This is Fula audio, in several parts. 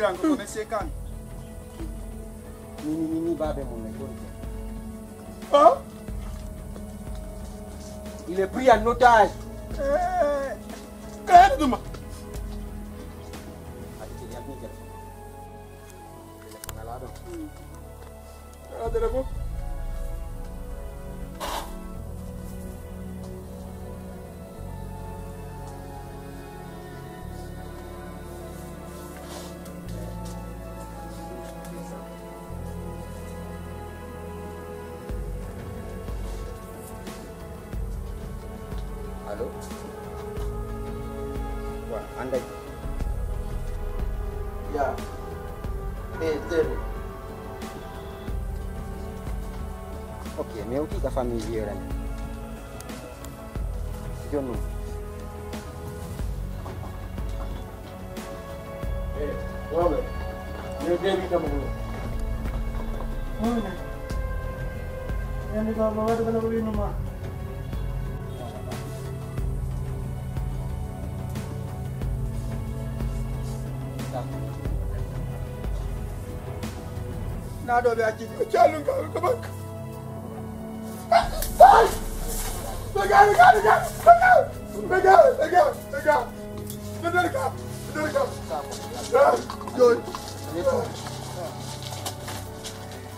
Yango connaissez quand? Ni babe mon mec. Hein? Il est pris en otage. Qu'est-ce que tu m'as? Allô? Voilà, andai. Ya. Tele. Ok, mais où ta famille vit là? Je non. Ouais. Je vais vite à mon boulot. Yang di bawah ada beli rumah. Nado be aji ko chalun ka bak.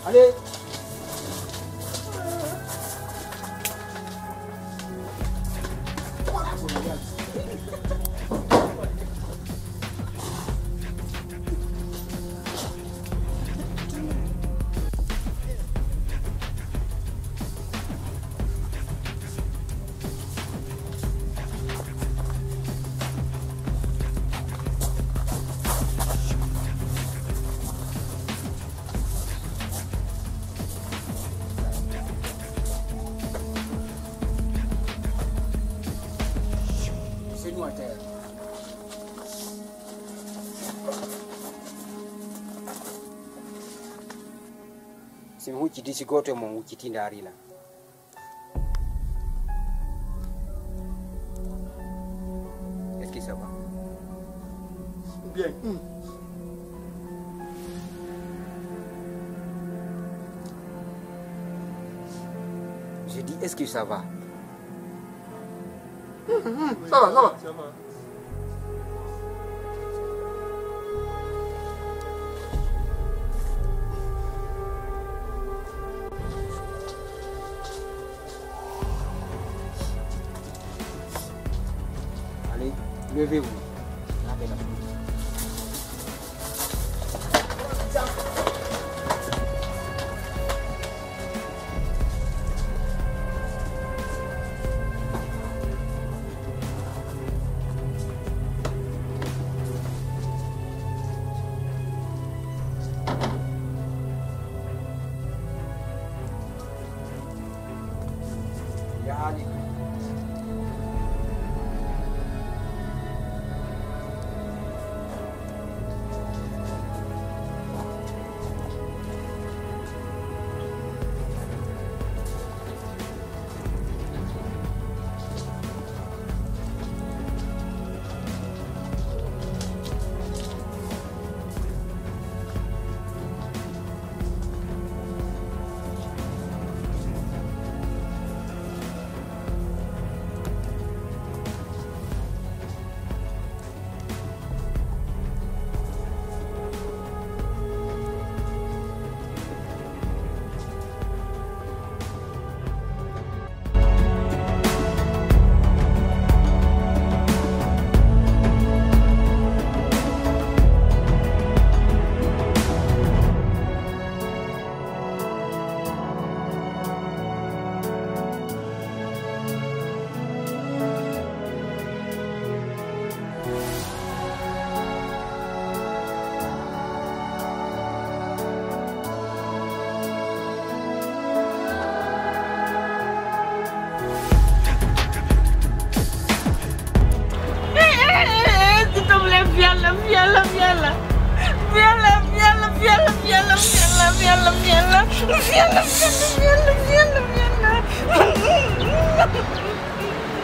Allez. Si huci di sigoto mo huci tindari la. Est-ce que ça va? Bien. Je dis est-ce que ça va? Ça va, ça va. Allez, levez-vous.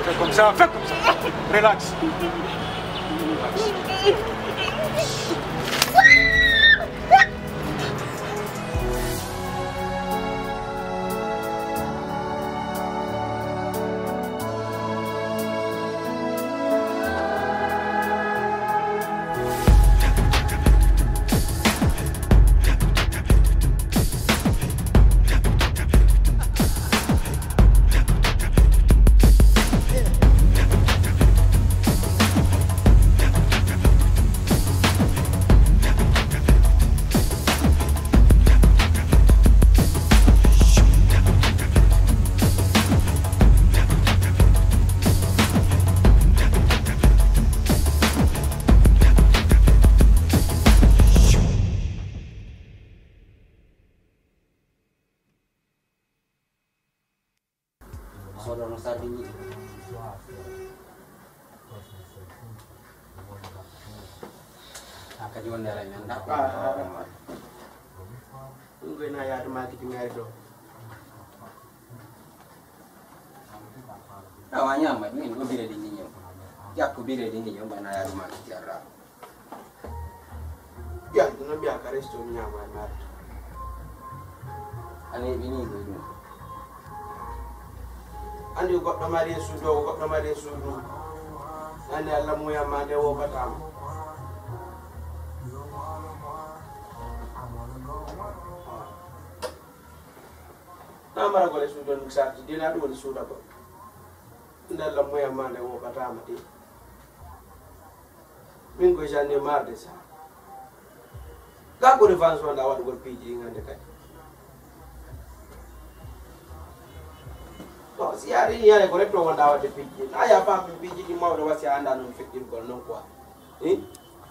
Fais comme ça, fais comme ça. Relax. Relax. sodo no sardini aka jonde la nyanda Ungwe na ya ma ki ngari do awanyama ni ngo bire di ninyo yakko bire di ninyo bana ya ma ki jarra ya no bi aka resto nyama ma ani bini go do andi goddo mari sudo andi alla mu ya ma de wo batam namara gole sudo nuk sarti dina do sudo ko ndalla mu ya ma de wo batam di min ko jande marde sa ka ko revanche wala wad gol piji ngande kadi to si ari yare ko retto wanda wade piji aya fa piji di mawdo wasi anda non fekkim gol non quoi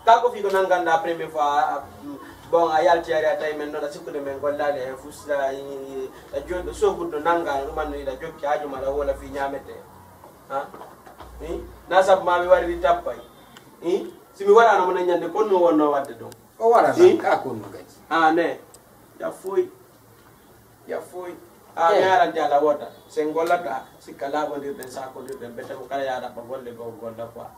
ka ko fi ko nanganda première fois bon ayal tiari atay men no da sikkude men gollade e fusla a jondo so guddo nanga no man ida jokki aju mala wala fi nyamete ha na sab ma mi wari tappay simi wara no mon nyande ko no wonno wadde do o wara ka ko no gati ne ya foy ngara jala wota sen gollata sikala bondir den sa ko dir den beta ko kala ya da golle go golla quoi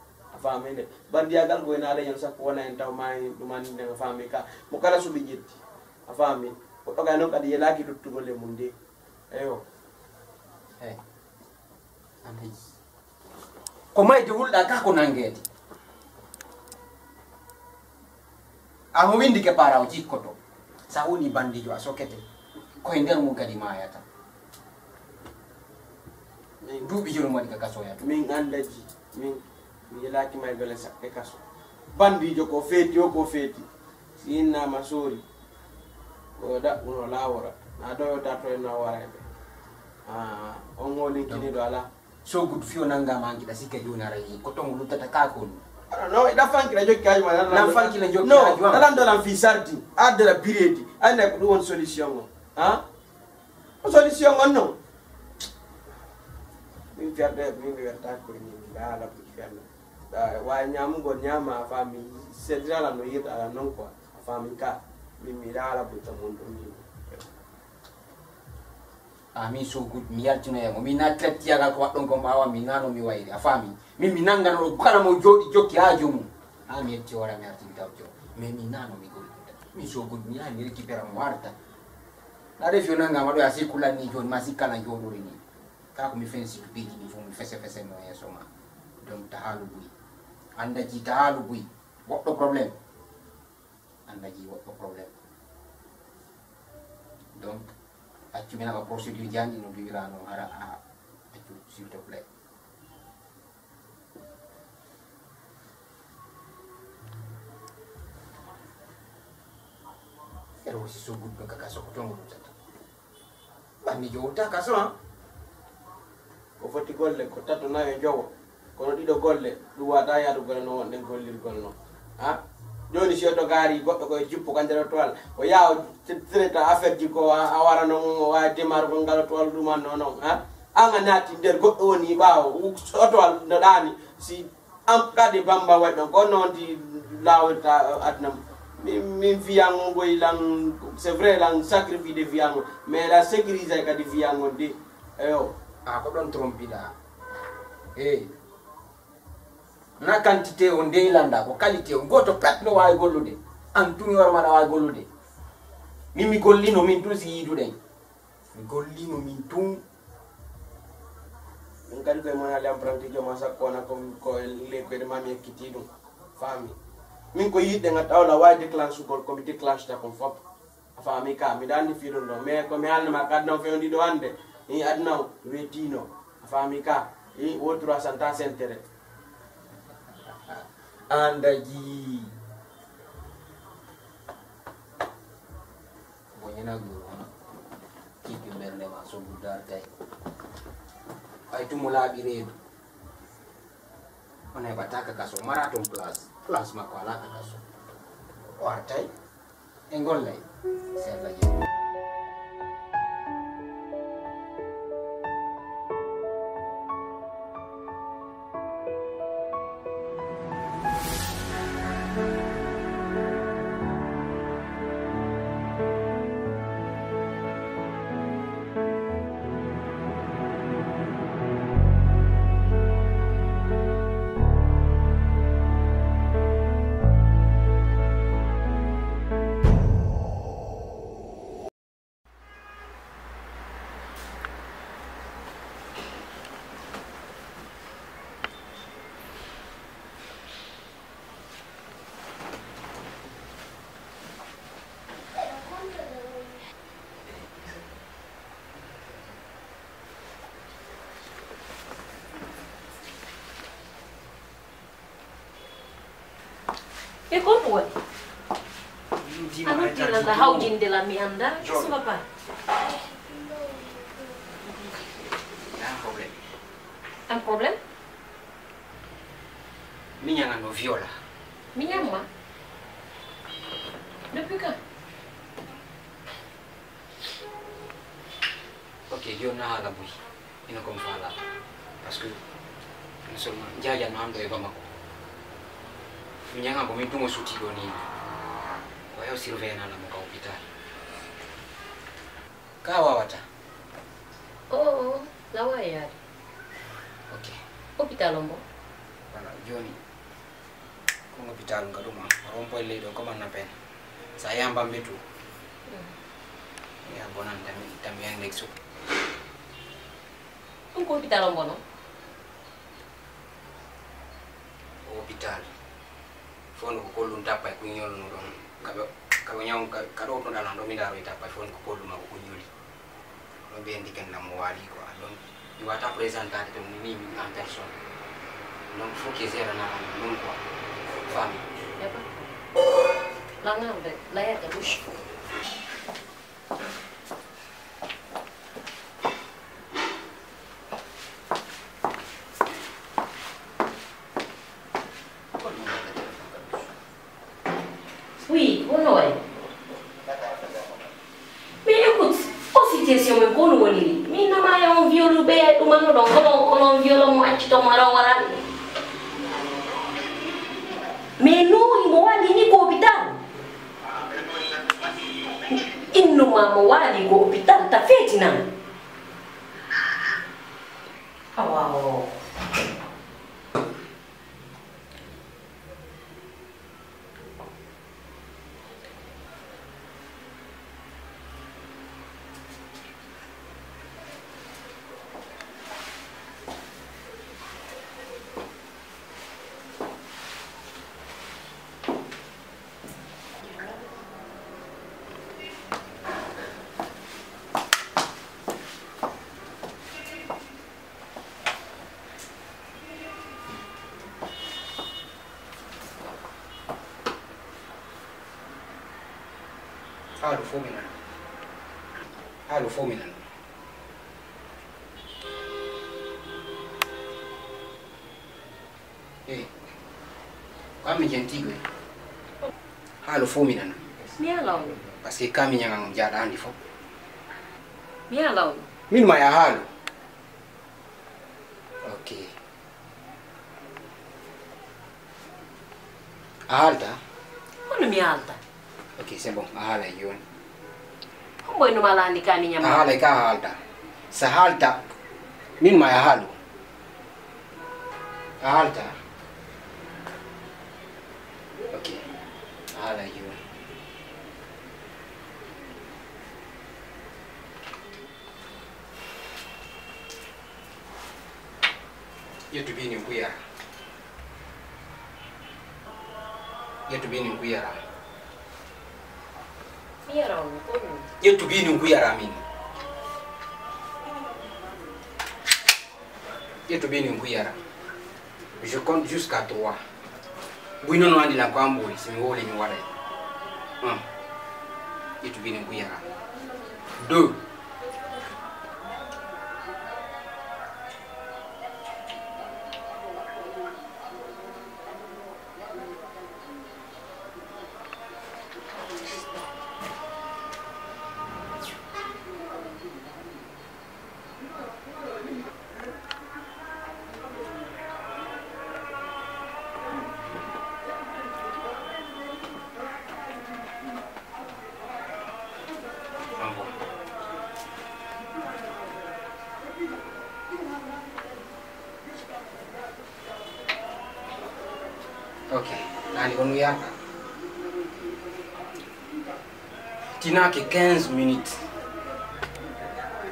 famine bandiya gal go ina dañan sakko wona en taw may duman de fami ka mo kala subi jetti afami ko doga non kadi yelaki duttugo le munde eyo ande ko may de hulda ka ko nangeti amo windi ke para o jikkoto sa woni bandijo a sokete ko e nder mum kadi mayata duubi jolo modi ka kasoya min andaji min yelaki may gole sakke kaso bandijo ko feti sinna masori ko da uno lawora na do ta to na warebe on ngoli kini do ala so good fio nanga mangi da sike jona rai ko to ngulu tata ka ko no da fanki la jokki ajuma na fanki la jokki ajuma no dalan dolan fi sardi adra biredi ane ko won solution o solution on no min fiarde min werta ko ni dala ko fiarde wa nyamu go nyama fami sedra no yita ala non quoi fami ka mi dala bu ta mon do ni ami so good mi yaltino yamo mi na tretti yaga ko wadon ko bawa mi nano mi wayri afami mi nanga no kala mo jodi jokki hajo mu ami etti wala mi arti tawjo mi nano mi gol mi so good mi ani récupérer mo warta la refio nanga ma do asikula ni joni masikala jodo ni ka ko mi fensi to biji mi fu mi fese no yeso ma donc tahalu bui anda ji tahalu bui woddo problème anda ji woddo problème donc accu mena ba procédure jandi no biirano ara accu s'il te plaît ero si so good ka kaso ko tongo tata bani jowta kaso ko foti golle ko tato nayo jowo kono dido golle du wata ya du golle no wonde gollir golno joni si to gari goddo ko jippo kandere toal o yaw treta affaire ji ko awara no wa demar ko ngala toal dum non anga nati der goddo woni baawo toal no dani si am kadi bamba waddo ko non di lawta adnam min viango boy lan c'est vrai lan sacrifice de viango mais la sécurité kadi viango de ko don trompida na quantité on de landa ko qualité on goto plat no way gollude an tumi war mala way gollude mi gollino min tul si yidude mi gollino min tum min kadi ko mo ala emprunté joma sakko na ko le ko de mami ekkiti dum fami min ko yidde ngatawla way déclenche ko comité déclenche ta ko fop fami ka mi dandi fido do mais ko mi halna ma kadno fendi do ande ni adna wetino fami ka wotro asanta sentere andaji bonyana guru kiki bende ma so budar tay ay tumula biredu ona bataka kaso marathon plus makwala kaso wartay engol lay sella E como é? Ano tira da houding de la mi anda, isso papai. Un problème? Minha no viola. Minha mãe? Depuis quand? Ok, yo na hala bui. Ino kom fala. Parce que non seulement jaja no ando e Bamako. Minha ngabo mintungo suti do ni. Wa yo sirve na la mo ka hospital. Kawa wata. Oh, lawa ya. Ok. Hospital ombo. Wala Johnny. Kung hospital ngaduma, rompo ile do kama na pen. Sayamba mbitu. Ya bonan tambi ndexu. Un hospital ombo no? Hospital. Fon ko kolun tapa ku nyol no don. Kabo nyam kado to dalan do mi daro tapa fon ko kolun ma ko nyoli. No be ndiken na mo wali ko don. Iwata presentare to ni en personne. Donc faut que c'est un homme quoi. Femme. Ya pa. Langa udah layak ya bus. Oui, on est. Mais écoute, aussi question me kono woni. Mi na ma ya on violo be tu mano don on violo mo achito mara wala. Mais nous, il m'a dit ni ko hospital. Il nous m'a dit ko hospital ta fête na. Ah wow. Halo fominan. Kami jentigo. Halo fominan. Mia law. Parce que kami nyanga njada andi fo. Mia law. Min ma ya halo. Ok. Alta. Ono mi alta. Ok, c'est bon. Ahala yon. Boy no malandi kani nyama. Ahala ka alta. Sa alta. Min ma ya halo. Alta. Ok. Ahala yon. Yetu bini nkuyara. Yetu bini nkuyara. Mia law. Yetu bini nkuyara mini. Yetu bini nkuyara. Je compte jusqu'à 3. Bwino no andi la kwambuli simiwole mi wale. 1. Yetu bini nkuyara. 2. Ok, nani onu yaka. Tina ke 15 minutes.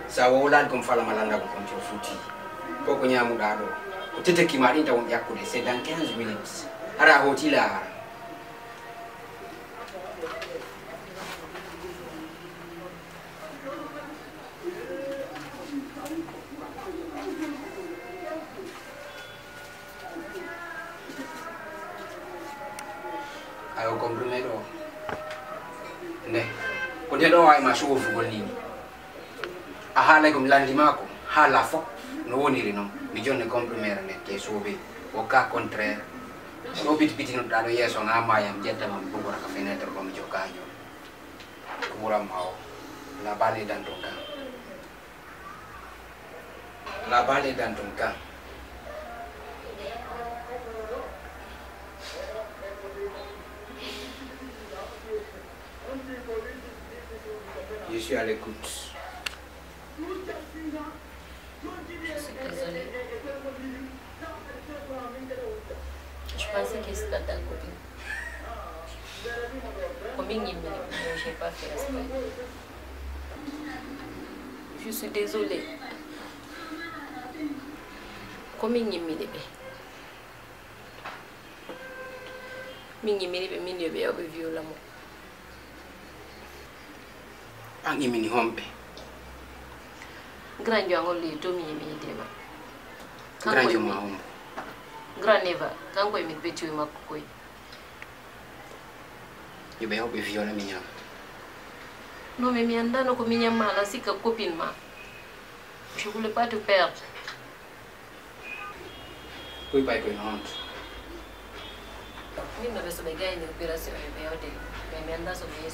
Sa wola kom fala malanda ko koncho futi. Koko nyamu dado. Utete kimari nta yakule c'est dans 15 minutes. Ara hotila. comprimé do ne ko de do ay ma so fu gol ni a hala ko landi mako hala fo no woni ri non mi jonne comprimé ne ke sobe o ka contraire so biti no dalo yeso nga mayam jetta mam ko ka fenêtre lo mi jokaño ko muram haw la balle dans ton camp la balle est dans ton camp. Je suis à l'écoute. Je suis désolée. Je pensais que c'était ta copine. Combien de minutes je n'ai pas fait respect. Je suis désolée. Combien de minutes mingi mini be obe viola mo Angi mini hombe grand jango li to mi deba grand jo ma hombe grand neva kango mi betu makko yo be obe viola mi nyam non mais mi andano ko mi nyama la sika copine ma je voulais pas te perdre koi pai koi honte mimi na beso begay ni opération yo be hotel mais mi anda so be ya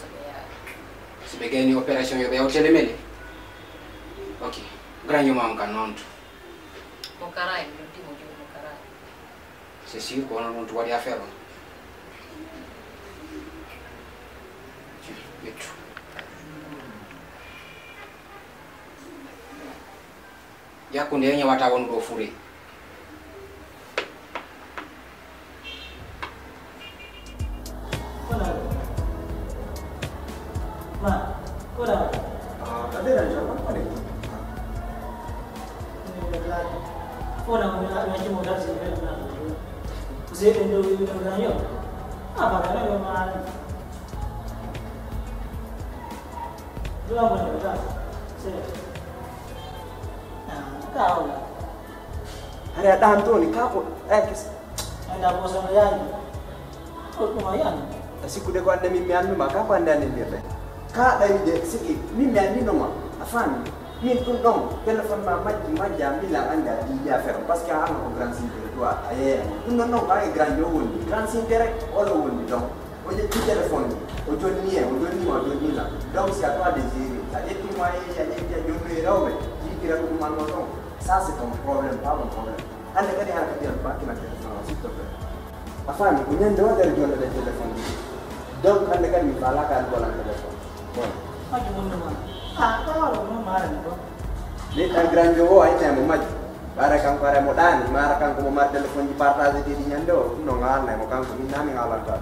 si be gani opération yo be hotel mele ok grand yo ma kan honte mon caray mi di mo caray c'est sûr qu'on a tout à faire ya kunde nya wata won do fure Ma, ora Ada siapa? Ada. ora una modal si vede una. Così quando io io. Ah, va bene, ma dove vuoi andare? Sì. Tahu. Ada Antoni kapo X. Ada bosan lagi. Oh, lumayan. Siku de ko ande mi anu maka ko ande ande be. Ka dai de siki mi andi no ma afan. Min tun dong telepon ma majja mi la anda di ya fer parce que ana ko grand sintere to aye. Tun non ba grand yo woni. Grand sintere wala woni donc. O je ti téléphone o joni la. Donc c'est à toi de gérer. Ça dit tu moi ya joni rawbe. Ji kira ko man no donc. Ça c'est ton problème, pas mon problème. Anda kadi ha kadi ba ki na téléphone s'il te plaît. Afan ko nyande wa der joni de téléphone. Donc anda kadi mi bala ka ko la téléphone. Bon. Aja mun ma. Ah, kalau mau marah nih, Ni kan grand jowo ay tay mo maj. Para kang pare mo dani, mara kang ko mo mar telepon di partage di nyando, no ngana mo kang ko minami ngalan ka.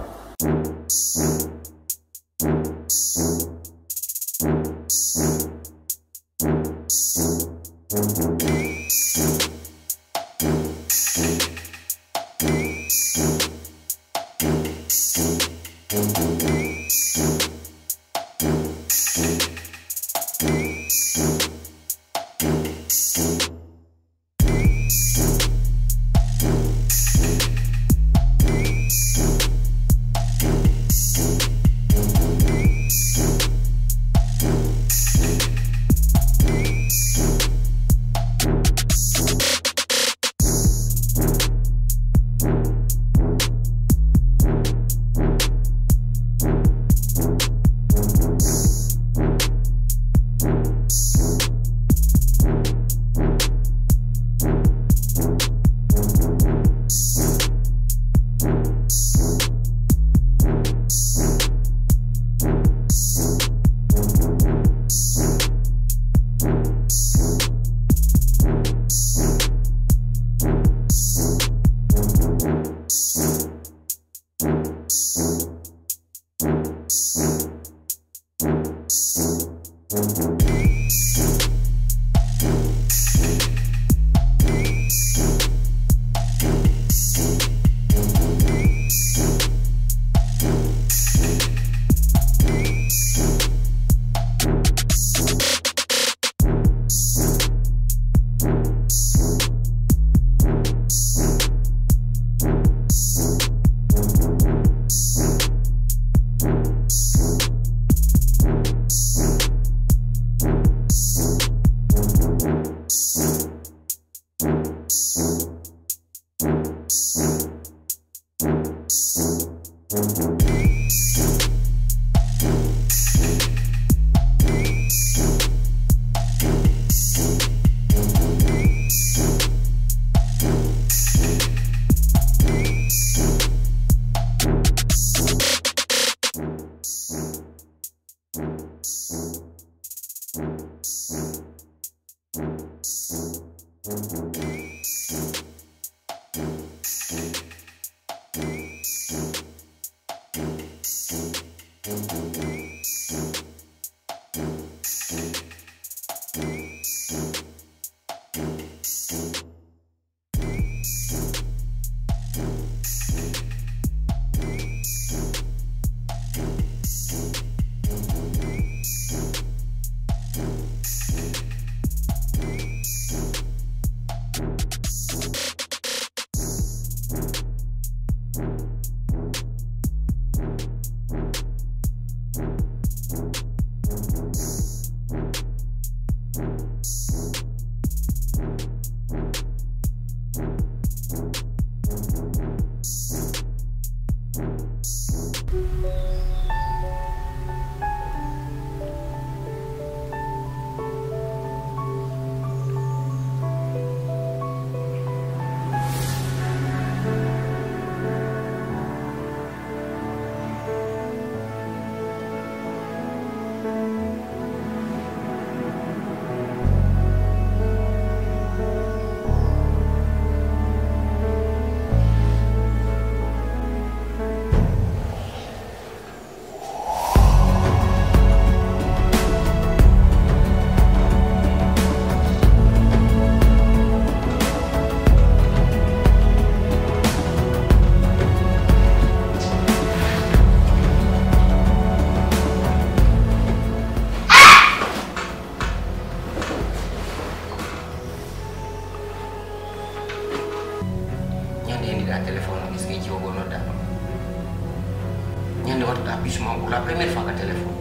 La première fois que téléphone,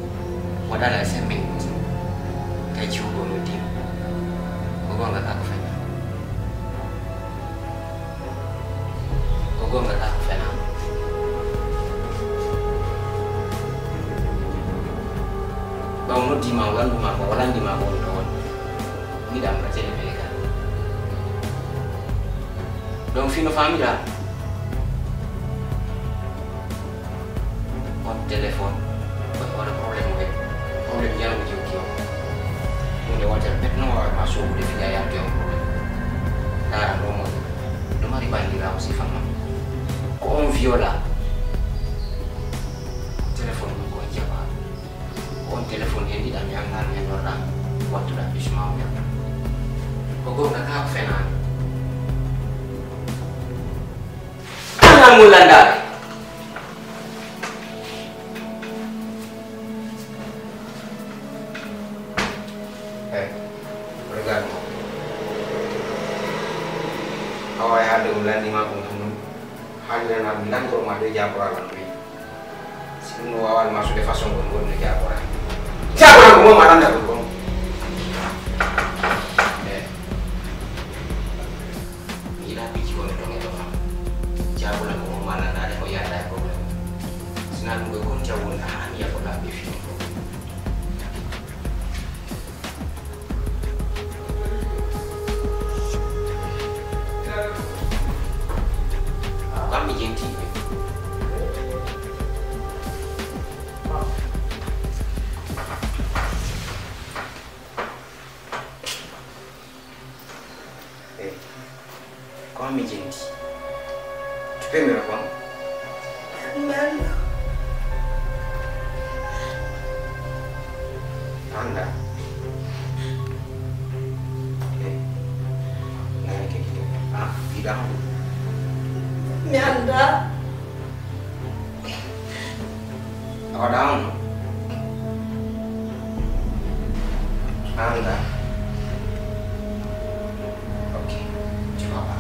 on a la semaine, tu as joué au team. On va faire Bang di mawan walan di mawan don. Ni dah macam ni mereka. Donc fino famille on telepon, ada problem yang jauh. Mungkin wajar petno masuk di wilayah jauh problem. Nah, nomor dibanding lah si fama. On viola. Telepon gua jawab. On telepon yang tidak nyangka orang waktu dah habis mau ya. Kau nak apa fena? Jangan mulandar. Awak ada bulan 5 bulan. Hanya nak bilang kalau ada jawapan lagi. Sebelum awal masuk di fase gon ni jawapan. Siapa yang mau marah nak tu? Gila biji gon dong itu. Siapa yang mau marah nak ada kau yang ada problem. Senang gon jauh nak ni aku nak bikin. Kami janji. Cepat mereka. Anda. Nah, kayak gitu. Tidak. Anda. Apa down? Anda. Oke. Coba Pak.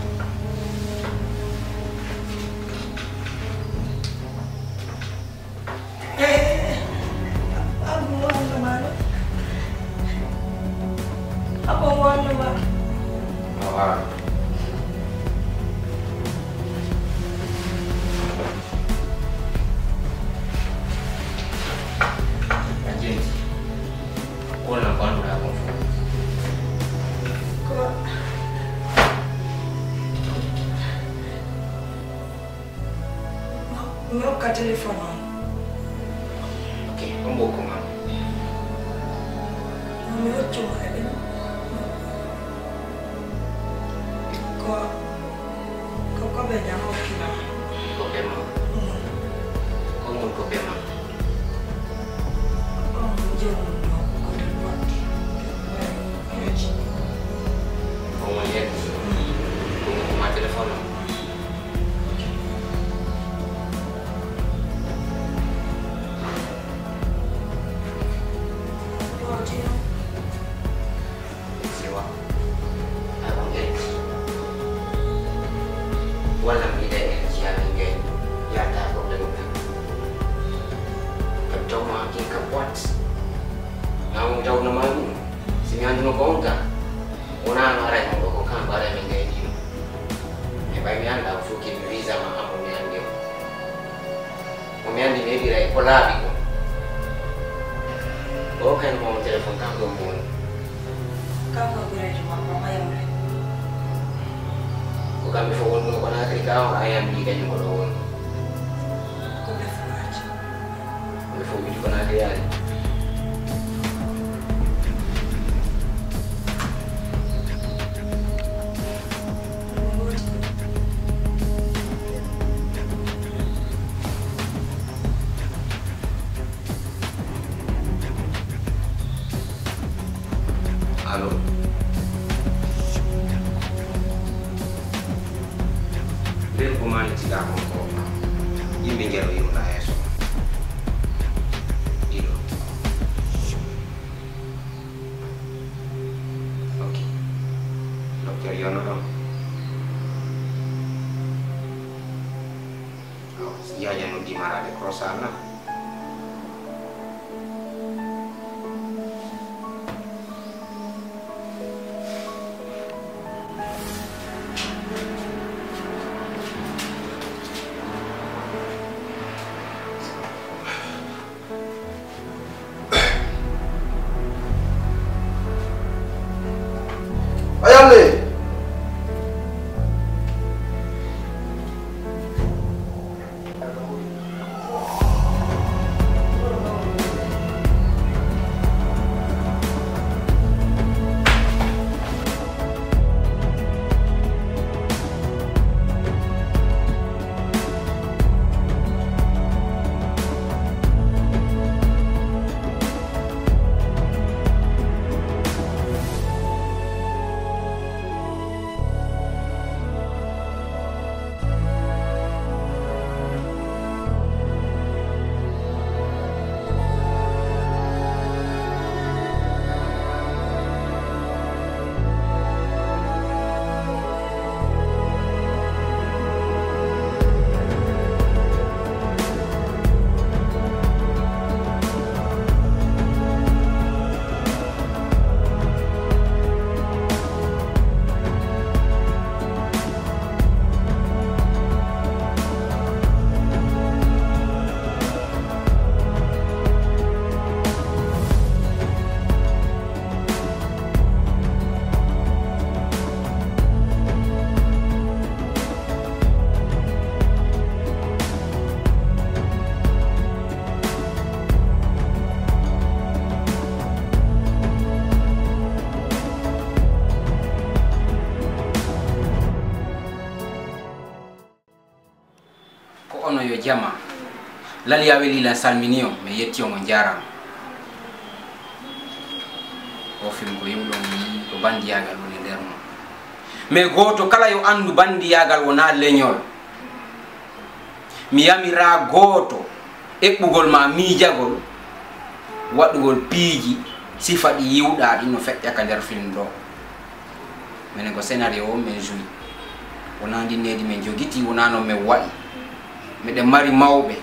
Apa mau nama? Awal. Anjing. Kau nampak udah aku. Kau. Mau ke telefon? Oke, kamu bawa kemana? Mau cuma ini. Kau beda mau kira? Kau bema. Kau mau kau bema? Jangan kau terbuat. Kau mau lihat? téléphone am. Wala mi de energy ngay yaakaar problème bi ka taw ma ki ka wat na mo taw na man sinyan no konta una no ara mo ko kan bare mi ngay di e bay mi anda fu ki visa ma amo mi ande mo mi ande ne bi rai ko labi ko kan mo telephone kan do mo Kau mau belajar apa yang lain? kami fokus mo ko na krika ayam di kanyo ko doon. Kau telepon aja. Kami fokus ko na kaya. Halo. Dia kumani tidak mau ini menjadi ilah eso. Itu. Oke. Dokter Yono dong. Oh, iya jangan dimarah di krosana. Ayamle. Ono yo jama lali aweli la salminio me yetti on jaram o film ko yimdo mi ko bandi yagal woni dermo me goto kala yo andu bandi yagal wona leñol mi yamira goto ebbugol ma miijagol wadugol piiji sifadi yiwda di no fecca ka der film do menen ko scénario o men joui wona ndi nedi men jogiti wona no me waɗi miɗen mari mawɓe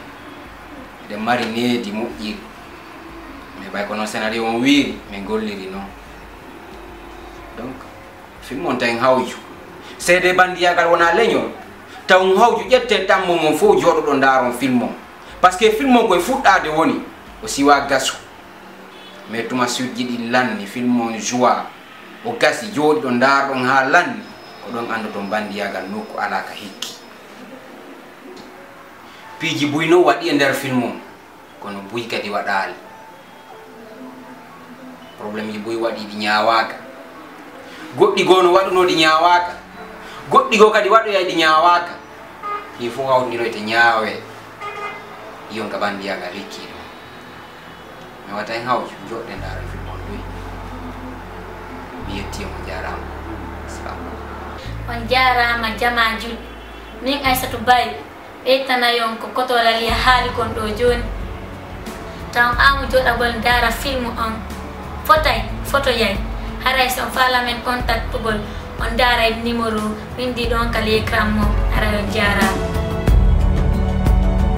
miɗen mari needi moƴƴiri mais ɓay ko noon scénario on wiiri min golliri noon donc film on tawi hawju seede bandiyagal wona leñol taw hawju ƴette tammo mon fof jooɗoɗo ndaaron film on par ce que film on koye fuɗɗade woni o siwa gasu mais tuma sujji ɗi lanni film on joie o gasi jooɗiɗo ndaarɗon ha lanni ko ɗon anduɗon bandiyagal nokku ala ka hikki piiji buyno waɗi e nder film on kono buy kadi waɗali probléme ji buy waɗi ɗi ñawaka goɗɗi goo no waɗuno ɗi ñawaka goɗɗi goo kadi waɗoya ɗi ñawaka ɗi fof hawtodiroyte ñaawe yonka bandiyagal hikkiɗo mi watta hen hawju joɗɗe ndaaro film on buy mi yettimo jarama salamu on jarama jama jul min Aissatou Baye ɓeytanayon ko kotolali haali kon ɗo joni taw amu joɗagol dara film on fotay photo yay haray son falamen contact tugol on daray numéro windi ɗon kala écran mo ara on jarama